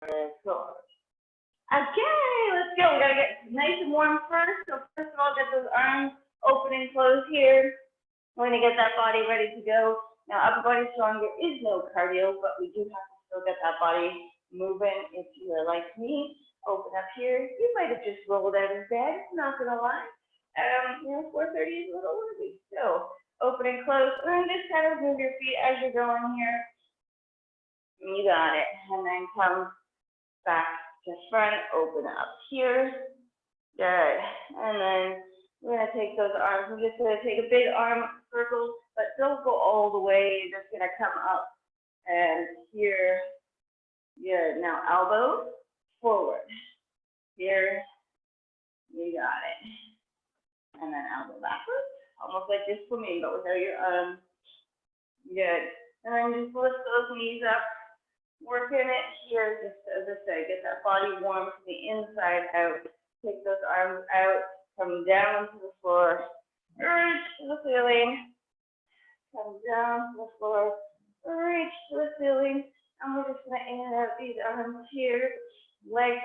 Good. Okay, let's go. We gotta get nice and warm first. So first of all, get those arms open and closed here. We're gonna get that body ready to go. Now, upper body strong, there is no cardio, but we do have to still get that body moving. If you are like me, open up here. You might have just rolled out of bed, not gonna lie. 4:30 is a little early. So open and close. And just kind of move your feet as you're going here. You got it. And then come back to front, open up here. Good. And then we're going to take those arms. We're just going to take a big arm circle, but don't go all the way. You're just going to come up and here. Good. Now elbow forward. Here. You got it. And then elbow backwards. Almost like you're swimming, but without your arms. Good. And then just lift those knees up. Working it here, just as I said, get that body warm from the inside out. Take those arms out, come down to the floor, reach to the ceiling, come down to the floor, reach to the ceiling, and we're just gonna in and out these arms here, legs,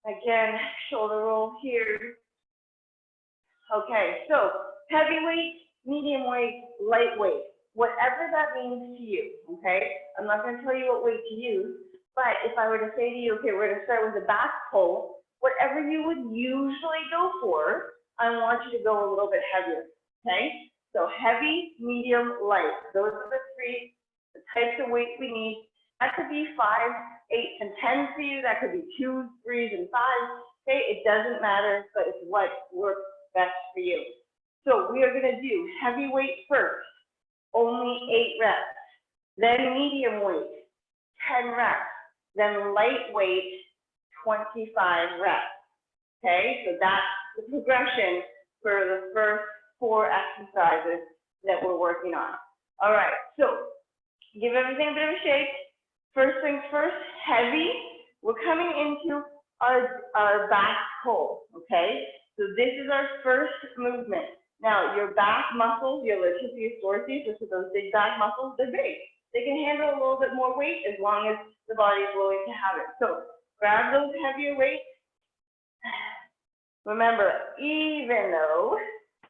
again, shoulder roll here. Okay, so heavy weight, medium weight, light weight. Whatever that means to you, okay? I'm not going to tell you what weight to use, but if I were to say to you, okay, we're going to start with the back pull, whatever you would usually go for, I want you to go a little bit heavier, okay? So heavy, medium, light. Those are the three types of weights we need. That could be 5, 8, and 10 for you. That could be 2, 3, and 5. Okay, it doesn't matter, but it's what works best for you. So we are going to do heavy weight first. Only 8 reps, then medium weight, 10 reps, then lightweight, 25 reps, okay? So that's the progression for the first 4 exercises that we're working on. All right, so give everything a bit of a shake. First things first, heavy. We're coming into our back pull, okay? So this is our first movement. Now, your back muscles, your latissimus dorsi, just with those big back muscles, they're big. They can handle a little bit more weight as long as the body is willing to have it. So, grab those heavier weights. Remember, even though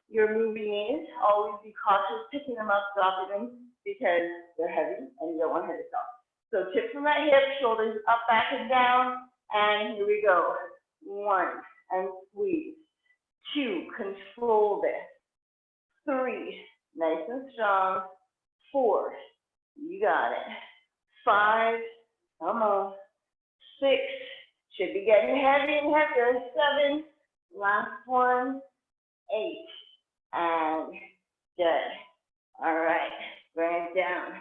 you're moving these, always be cautious picking them up, dropping them, because they're heavy and you don't want to hurt yourself. So, tips from that hip, shoulders up, back, and down. And here we go. 1, and squeeze. 2, control this. 3, nice and strong. 4, you got it. 5, come on. 6, should be getting heavy and heavier. 7, last one. 8, and good. All right, bring it down.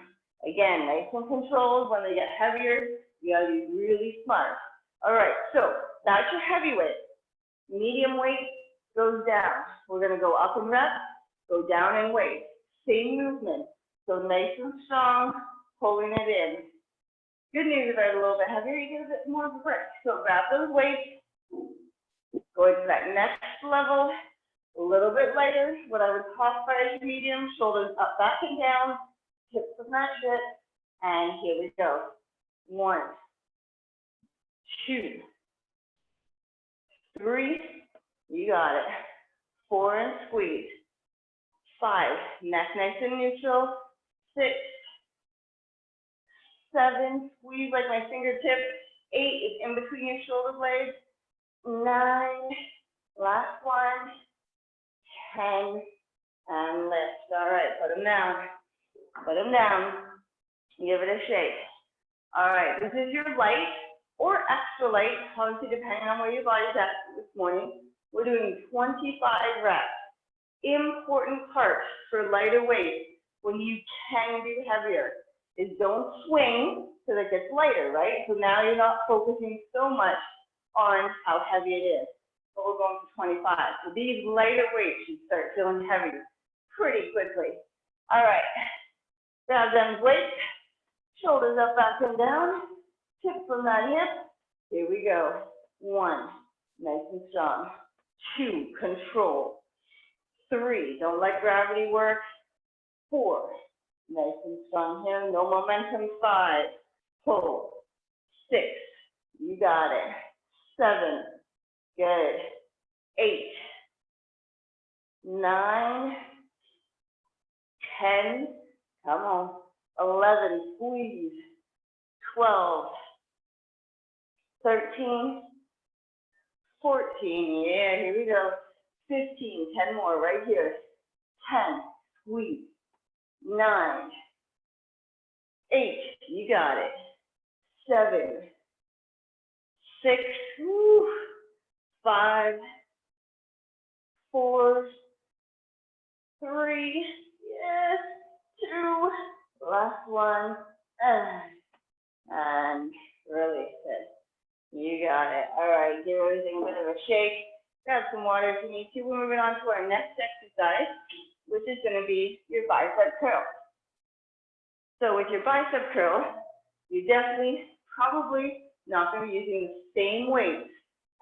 Again, nice and controlled. When they get heavier, you gotta be really smart. All right, so that's your heavy weight. Medium weight goes down. We're gonna go up in reps. Go down in weight. Same movement. So nice and strong, pulling it in. Good news about it a little bit heavier, you get a bit more of a break. So grab those weights, go into that next level, a little bit lighter, what I would classify as medium, shoulders up, back, and down, hips will match it, and here we go. 1, 2, 3, you got it. 4, and squeeze. 5, neck nice and neutral. 6, 7, squeeze like my fingertips. 8 is in between your shoulder blades. 9, last one. 10, and lift. All right, put them down. Put them down. Give it a shake. All right, this is your light or extra light, obviously depending on where your body's at this morning. We're doing 25 reps. Important part for lighter weight, when you can do heavier, is don't swing so that it gets lighter, right? So now you're not focusing so much on how heavy it is. So we're going to 25. So these lighter weights, you start feeling heavy pretty quickly. All right, grab them weights, shoulders up, back, and down. Tip from that hip. Here we go. 1, nice and strong. 2, control. 3, don't let gravity work. 4, nice and strong here, no momentum. 5, pull. 6, got it. 7, good. 8, 9, 10, come on. 11, squeeze. 12, 13, 14, yeah, here we go. 15, 10 more right here. 10, squeeze. 9, 8, you got it. 7, 6, woo, 5, 4, 3, yes, 2, last one, and release it. You got it. All right, give everything a bit of a shake. Grab some water if you need to. We're moving on to our next exercise, which is going to be your bicep curl. So with your bicep curl, you definitely probably not going to be using the same weights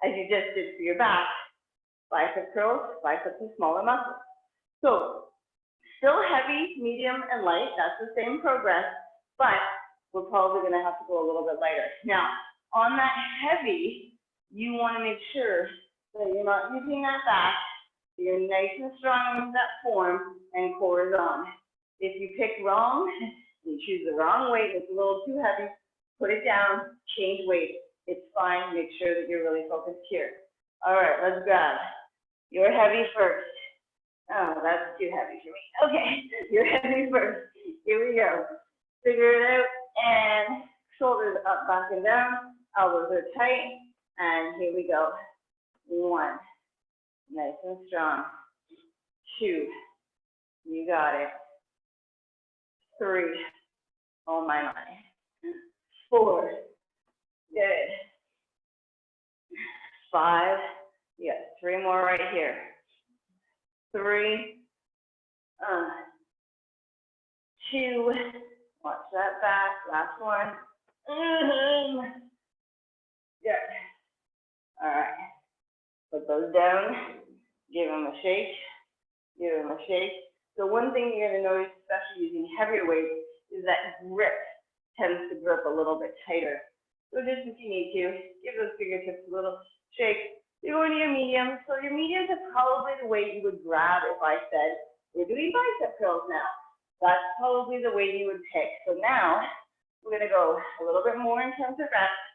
as you just did for your back. Bicep curls, biceps are smaller muscles. So still heavy, medium, and light. That's the same progress, but we're probably going to have to go a little bit lighter. Now, on that heavy, you want to make sure that you're not using that back. You're nice and strong in that form, and core is on. If you pick wrong, you choose the wrong weight, it's a little too heavy, put it down, change weight. It's fine. Make sure that you're really focused here. All right, let's grab your heavy first. Oh, that's too heavy for me. Okay, your heavy first. Here we go. Figure it out, and shoulders up, back, and down. Elbows are tight, and here we go. 1, nice and strong. 2, you got it. 3, oh my. 4, good. 5, you got 3 more right here. 3, 2, watch that back, last one. Good. All right. Put those down, give them a shake, give them a shake. So one thing you're going to notice, especially using heavier weights, is that grip tends to grip a little bit tighter. So just if you need to, give those fingertips a little shake. You're going to your medium. So your mediums are probably the weight you would grab if I said, we're doing bicep curls now. That's probably the weight you would pick. So now, we're going to go a little bit more in terms of reps.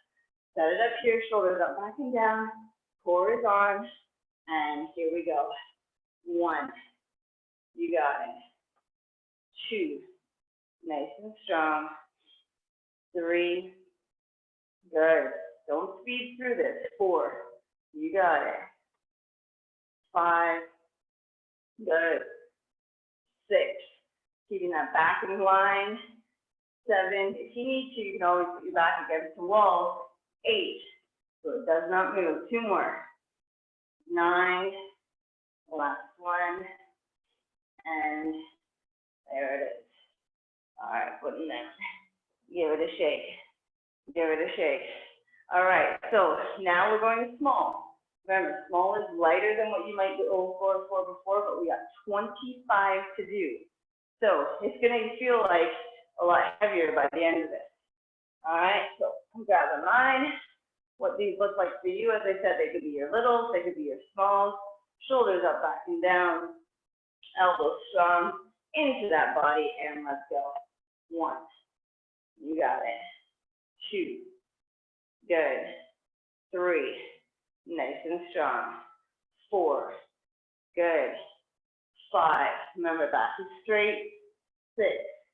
Set it up here, shoulders up, back and down. Core is on, and here we go. 1, you got it. 2, nice and strong. 3, good. Don't speed through this. 4, you got it. 5, good. 6, keeping that back in line. 7, if you need to, you can always put your back against the wall. 8, so it does not move. 2 more. 9, last one, and there it is. All right, putting that. Give it a shake. Give it a shake. All right, so now we're going small. Remember, small is lighter than what you might go for before, but we got 25 to do. So it's going to feel like a lot heavier by the end of this. All right, so I'm grabbing mine. What these look like for you, as I said, they could be your littles, they could be your smalls. Shoulders up, back and down. Elbows strong into that body, and let's go. 1, you got it. 2, good. 3, nice and strong. 4, good. 5, remember back is straight. 6,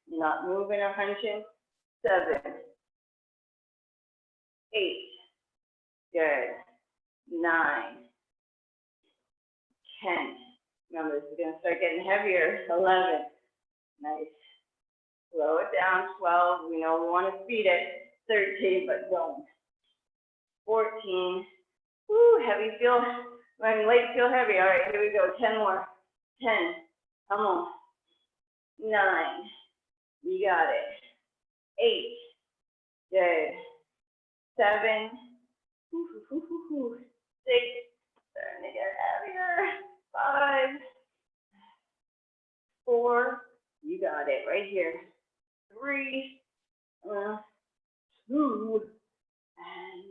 you're not moving or hunching. 7, 8, good. 9, 10. Remember, this is going to start getting heavier. 11, nice. Slow it down. 12, we know we want to speed it. 13, but don't. 14, woo, heavy feel, light feel heavy. All right, here we go. 10 more. 10, come on. 9, you got it. 8, good. 7, 6, starting to get heavier. 5, 4, you got it right here. 3, 2, and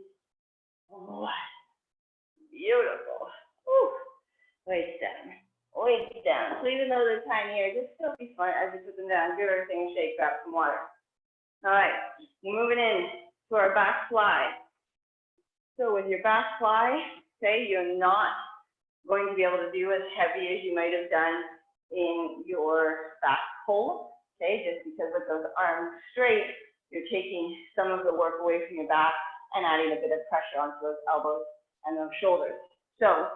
Beautiful. Whew. Weights down. Weights down. So even though they're tinier, just still be fun as you put them down. Give everything a shake, grab some water. All right, we're moving in to our back fly. So with your back fly, okay, you're not going to be able to do as heavy as you might have done in your back pull, okay, just because with those arms straight, you're taking some of the work away from your back and adding a bit of pressure onto those elbows and those shoulders. So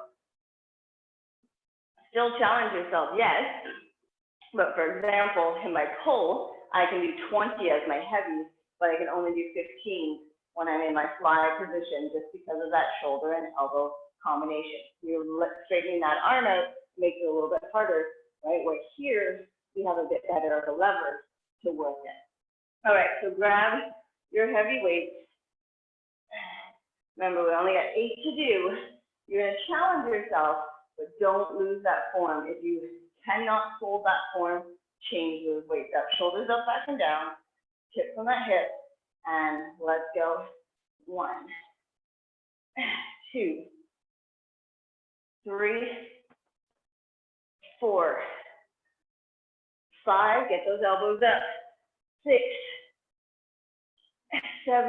still challenge yourself, yes, but for example, in my pull, I can do 20 as my heavy, but I can only do 15 when I'm in my fly position just because of that shoulder and elbow combination. You're straightening that arm out, makes it a little bit harder, right? Where here, we have a bit better of a lever to work in. All right, so grab your heavy weights. Remember, we only got 8 to do. You're gonna challenge yourself, but don't lose that form. If you cannot hold that form, change those weights up. Shoulders up, back and down, hips on that hip, and let's go. 1, 2, 3, 4, 5, get those elbows up. 6, 7,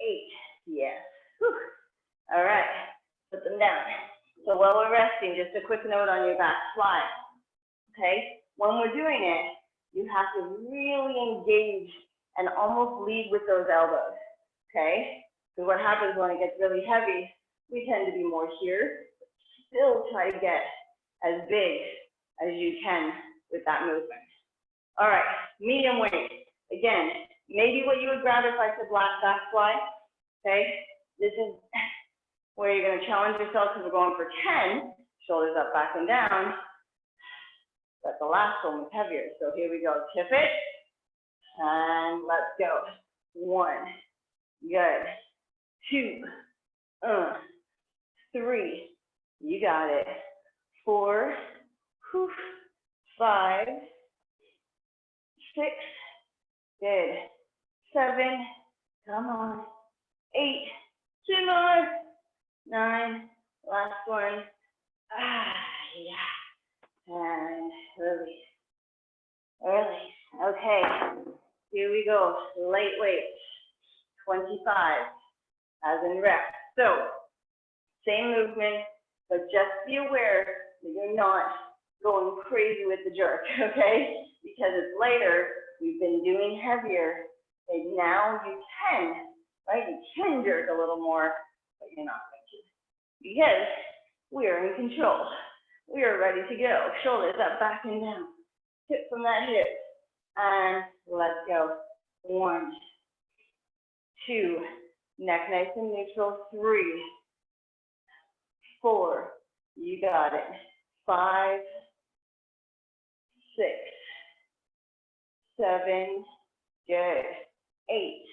8, yes. Whew. All right, put them down. So while we're resting, just a quick note on your back fly, okay? When we're doing it, you have to really engage and almost lead with those elbows, okay? Because what happens when it gets really heavy, we tend to be more here, still try to get as big as you can with that movement. All right, medium weight. Again, maybe what you would grab if I said back fly, okay? This is where you're gonna challenge yourself because we're going for 10, shoulders up, back and down. But the last one was heavier. So here we go, tip it, and let's go. 1, good. 2, 3, you got it. 4, 5, 6, good. 7, come on. 8, 2 more. 9, last one. Yeah. And release. Release. Okay. Here we go. Light weight. 25 as in rep. So same movement, but just be aware that you're not going crazy with the jerk, okay? Because it's lighter, we've been doing heavier, and now you can, right? You can jerk a little more, but you're not going to. Because we're in control. We are ready to go. Shoulders up, back and down. Tip from that hip. And let's go. 1, 2, neck nice and neutral. 3, 4, you got it. 5, 6, 7, good. 8,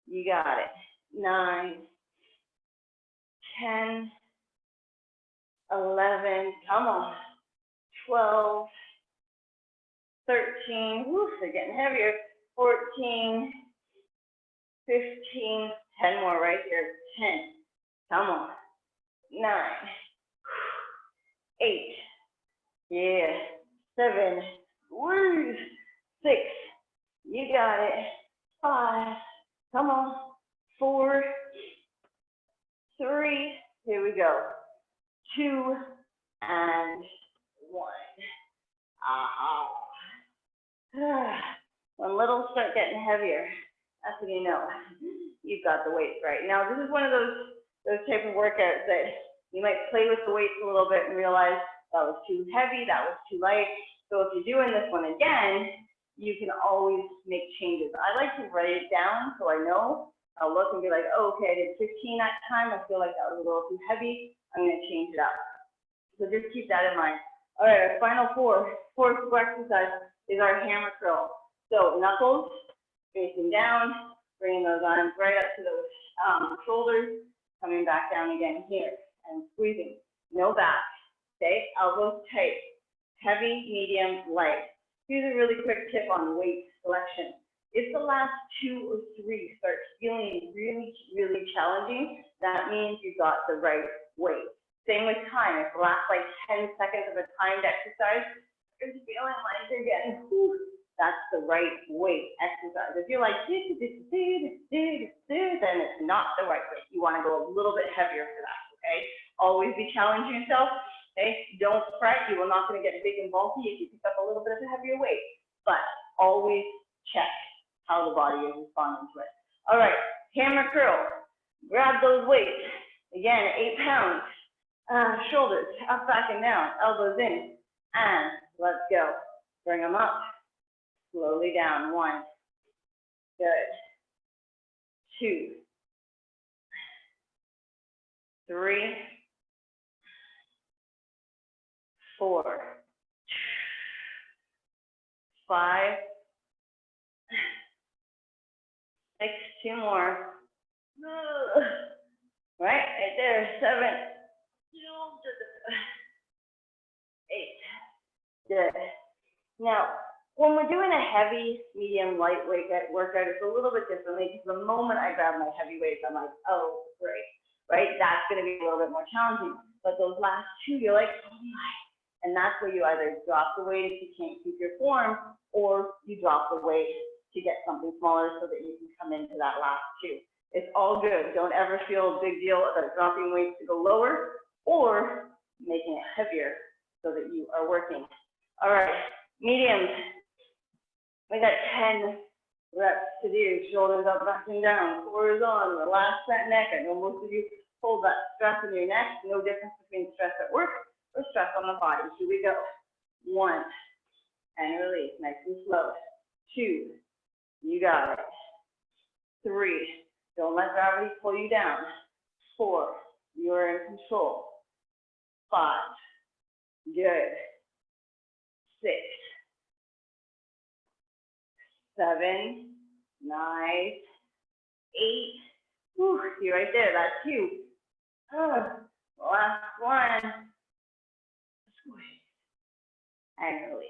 you got it. 9, 10, 11, come on. 12, 13, whoo, they're getting heavier. 14, 15, 10 more right here. 10, come on. 9, 8, yeah. 7, woo. 6, you got it. 5, come on. 4, 3, here we go. 2, and 1. Aha. When littles start getting heavier, that's when you know you've got the weights right. Now, this is one of those type of workouts that you might play with the weights a little bit and realize that was too heavy, that was too light. So if you're doing this one again, you can always make changes. I like to write it down so I know. I'll look and be like, oh, okay, I did 15 that time. I feel like that was a little too heavy. I'm going to change it up. So just keep that in mind. All right, our final fourth exercise is our hammer curl. So knuckles facing down, bringing those arms right up to those shoulders, coming back down again here, and squeezing. No back, okay? Elbows tight, heavy, medium, light. Here's a really quick tip on weight selection. If the last 2 or 3 start feeling really, really challenging, that means you got the right weight. Same with time. If the last like 10 seconds of a timed exercise, you're feeling like you're getting, whew, that's the right weight exercise. If you're like, then it's not the right weight. You want to go a little bit heavier for that, okay? Always be challenging yourself, okay? Don't fret. You are not going to get big and bulky if you pick up a little bit of a heavier weight, but always check how the body is responding to it. All right, hammer curl. Grab those weights. Again, 8 pounds. Shoulders up, back, and down. Elbows in. And let's go. Bring them up. Slowly down. 1. Good. 2. 3. 4. 5. 6. 2 more. Right there. 7. 8. Good. Now, when we're doing a heavy, medium, lightweight workout, it's a little bit differently because the moment I grab my heavy weights, I'm like, oh, great, right? That's going to be a little bit more challenging. But those last 2, you're like, oh my. And that's where you either drop the weight if you can't keep your form, or you drop the weight to get something smaller so that you can come into that last 2. It's all good. Don't ever feel a big deal about dropping weights to go lower or making it heavier so that you are working. All right, mediums. We got 10 reps to do. Shoulders up, back and down. Core is on. Relax that neck. I know most of you hold that stress in your neck. No difference between stress at work or stress on the body. Here we go. 1. And release. Nice and slow. 2. You got it. 3. Don't let gravity pull you down. 4. You are in control. 5. Good. 6. 7. Nice. 8. Whew, you're right there. That's 2. Last 1. Squish. And release.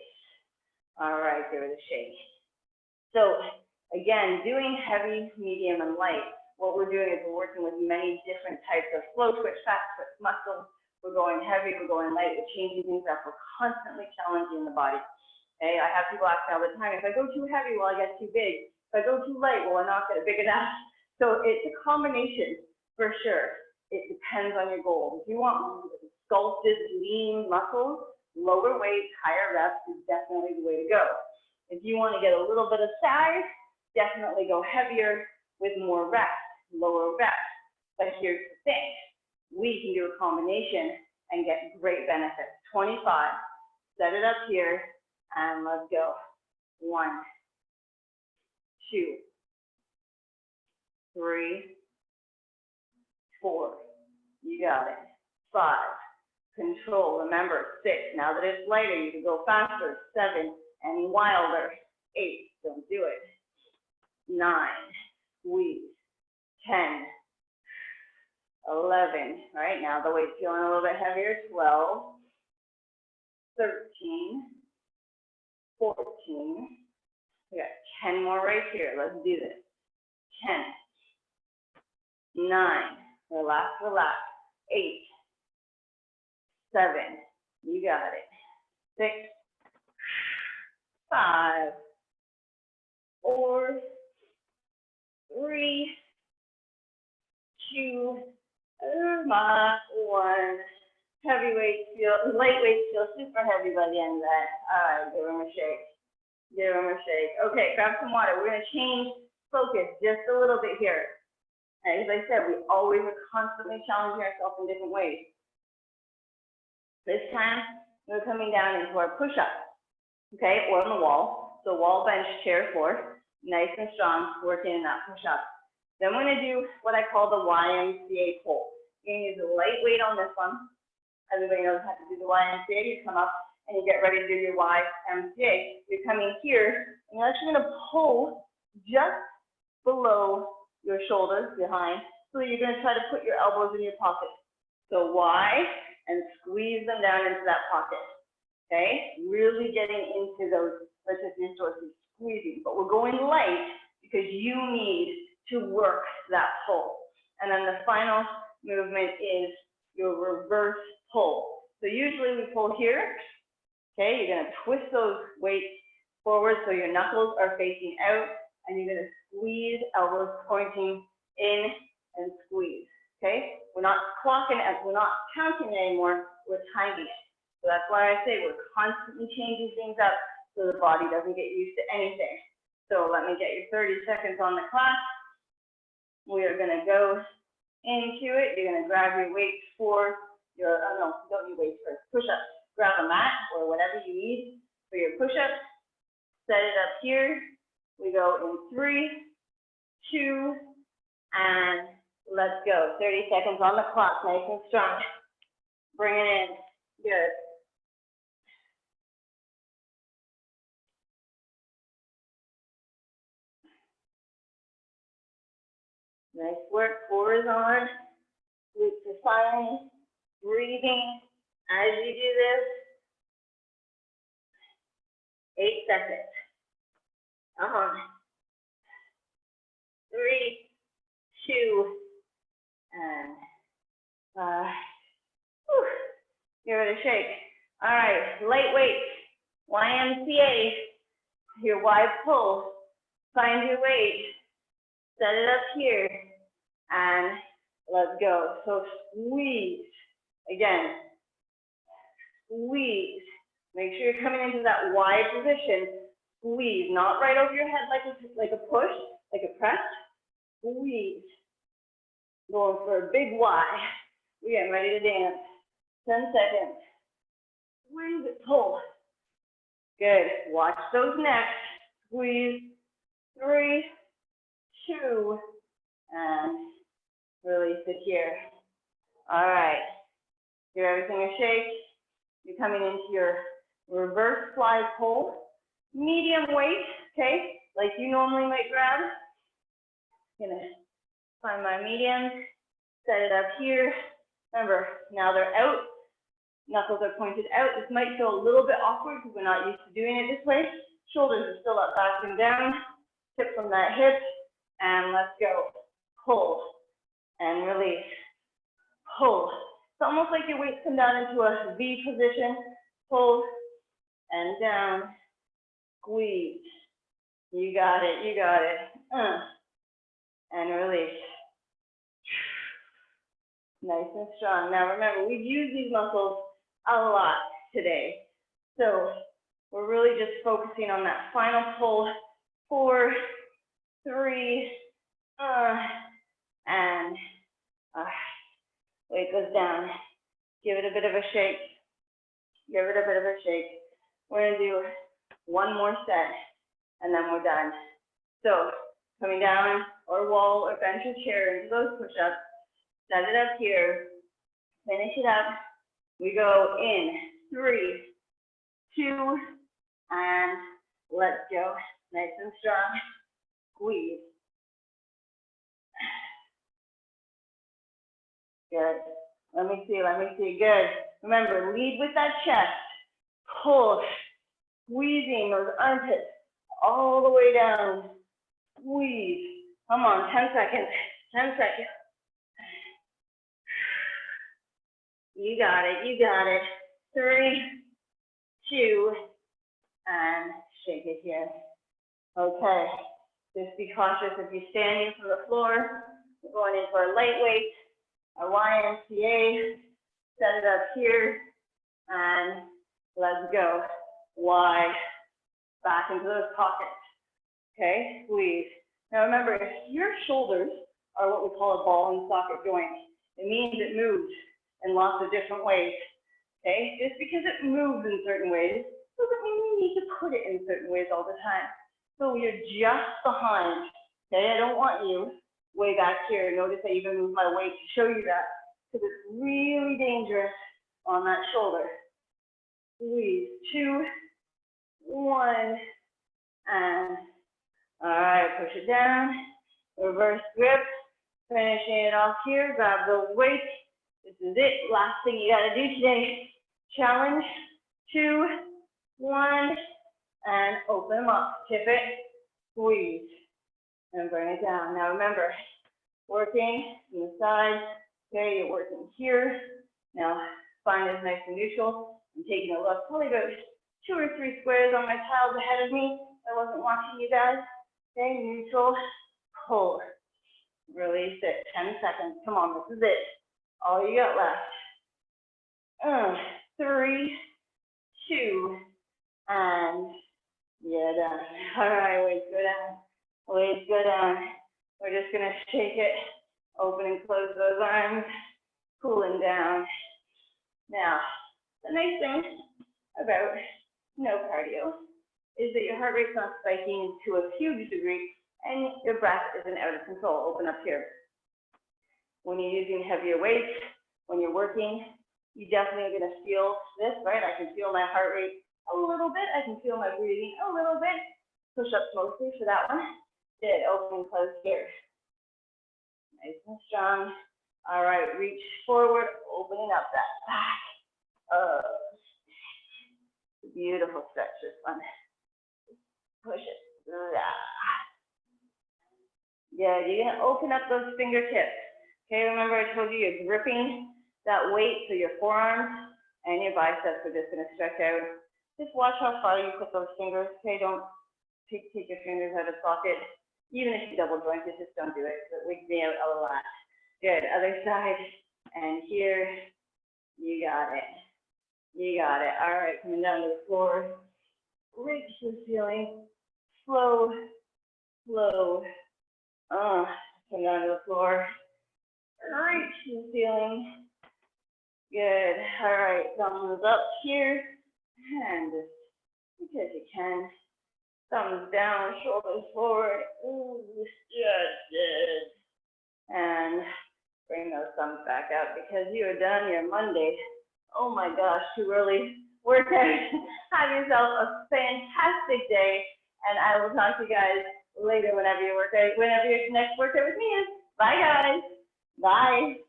All right, give it a shake. So, again, doing heavy, medium, and light, what we're doing is we're working with many different types of slow twitch, fast twitch muscles. We're going heavy, we're going light, we're changing things up. We're constantly challenging the body. Okay, I have people ask me all the time, if I go too heavy, will I get too big? If I go too light, will I not get big enough? So it's a combination for sure. It depends on your goal. If you want sculpted, lean muscles, lower weight, higher reps is definitely the way to go. If you want to get a little bit of size, definitely go heavier with more reps, lower reps. But here's the thing. We can do a combination and get great benefits. 25, set it up here, and let's go. 1, 2, 3, 4, you got it. 5, control, remember, 6, now that it's lighter, you can go faster. 7, and wilder. 8, don't do it. 9, squeeze. 10, 11, right now the weight's feeling a little bit heavier. 12, 13, 14, we got 10 more right here. Let's do this. 10, 9, relax, relax. 8, 7, you got it. 6, 5, 4, 3, 2, 1. Light weights feel super heavy by the end of that. All right, give them a shake. Give them a shake. Okay, grab some water. We're going to change focus just a little bit here. And as I said, we always are constantly challenging ourselves in different ways. This time, we're coming down into our push-up, okay, or on the wall. So wall, bench, chair, floor, nice and strong, working in that push-up. Then we're going to do what I call the YMCA pull. You're going to use a light weight on this one. Everybody knows how to do the YMCA. You come up and you get ready to do your YMCA. You're coming here, and you're actually going to pull just below your shoulders behind. So you're going to try to put your elbows in your pocket. So Y, and squeeze them down into that pocket. Okay? Really getting into those, let's just use squeezing, but we're going light because you need to work that pull. And then the final movement is your reverse pull. So usually we pull here, okay? You're gonna twist those weights forward so your knuckles are facing out, and you're gonna squeeze, elbows pointing in and squeeze, okay? We're not clocking it, we're not counting it anymore, we're timing it. So that's why I say we're constantly changing things up so the body doesn't get used to anything. So let me get you 30 seconds on the clock. We are gonna go into it. You're gonna grab your weights for your, oh no, don't need weights first, push-ups. Grab a mat or whatever you need for your push-ups. Set it up here. We go in 3, 2, and let's go. 30 seconds on the clock, nice and strong. Bring it in, good. Nice work, 4 is on. Glutes are silent, breathing as you do this. 8 seconds. 3, 2, and 5. Give it a shake. All right, light weights, YMCA, your wide pull. Find your weight, set it up here, and let's go. So squeeze, again, squeeze. Make sure you're coming into that wide position. Squeeze, not right over your head like a push, like a press. Squeeze. Going for a big Y. We're getting ready to dance. 10 seconds. Squeeze it, pull. Good. Watch those necks. Squeeze. 3, 2, and release it here. All right. Give everything a shake. You're coming into your reverse fly pull. Medium weight, okay, like you normally might grab. Gonna find my mediums, set it up here. Remember, now they're out, knuckles are pointed out. This might feel a little bit awkward because we're not used to doing it this way. Shoulders are still up, back and down. Tip from that hip, and let's go. Pull and release. Pull. It's almost like your weights come down into a V position. Pull and down. Squeeze. You got it, you got it. And release. Nice and strong. Now remember, we've used these muscles a lot today. So we're really just focusing on that final pull. 4, 3, and weight goes down. Give it a bit of a shake. Give it a bit of a shake. We're gonna do one more set, and then we're done. So, coming down, or wall, or bench, or chair into those push-ups, set it up here, finish it up. We go in 3, 2, and let's go. Nice and strong. Squeeze. Good. Let me see. Good. Remember, lead with that chest. Pull. Squeezing those armpits all the way down. Squeeze. Come on, 10 seconds. 10 seconds. You got it, you got it. 3, 2, and shake it here. Okay, just be cautious if you're standing from the floor. We're going in for a lightweight, a YMCA. Set it up here, and let's go. Wide, back into those pockets. Okay, squeeze. Now remember, if your shoulders are what we call a ball and socket joint, it means it moves in lots of different ways. Okay, just because it moves in certain ways doesn't mean you need to put it in certain ways all the time. So you're just behind. Okay, I don't want you way back here. Notice I even move my weight to show you that, because it's really dangerous on that shoulder. Squeeze. 2, 1, and all right, push it down. Reverse grip. Finishing it off here. Grab those weights. This is it. Last thing you got to do today. Challenge. 2, 1, and open them up. Tip it, squeeze, and bring it down. Now remember, working from the side, okay, you're working here. Now, spine is nice and neutral. I'm taking a look, probably about 2 or 3 squares on my tiles ahead of me. I wasn't watching you guys. Okay, neutral, pull, release it, 10 seconds. Come on, this is it. All you got left. 3, 2, and you're done. All right, weights go down. Weights go down. We're just gonna shake it, open and close those arms, cooling down. Now, the nice thing about no cardio is that your heart rate's not spiking to a huge degree and your breath isn't out of control. Open up here. When you're using heavier weights, when you're working, you definitely are gonna feel this, right? I can feel my heart rate a little bit. I can feel my breathing a little bit. Push-ups mostly for that one. Good, open and close here. Nice and strong. All right, reach forward, opening up that back. Beautiful stretch, this one. Push it. Yeah, you're gonna open up those fingertips. Okay, remember I told you you're gripping that weight, so your forearms and your biceps are just gonna stretch out. Just watch how far you put those fingers. Okay, don't take your fingers out of socket. Even if you double joint it, just don't do it. It wigs me out a lot. Good, other side. And here, you got it. You got it. All right, coming down to the floor. Reach the ceiling. Slow, slow. Come down to the floor. Reach the ceiling. Good. All right, thumbs up here. And just because you can. Thumbs down, shoulders forward. Ooh, good. And bring those thumbs back up because you are done your Monday. Oh my gosh, too early workout. Have yourself a fantastic day. And I will talk to you guys later whenever your next workout with me is. Bye guys. Bye.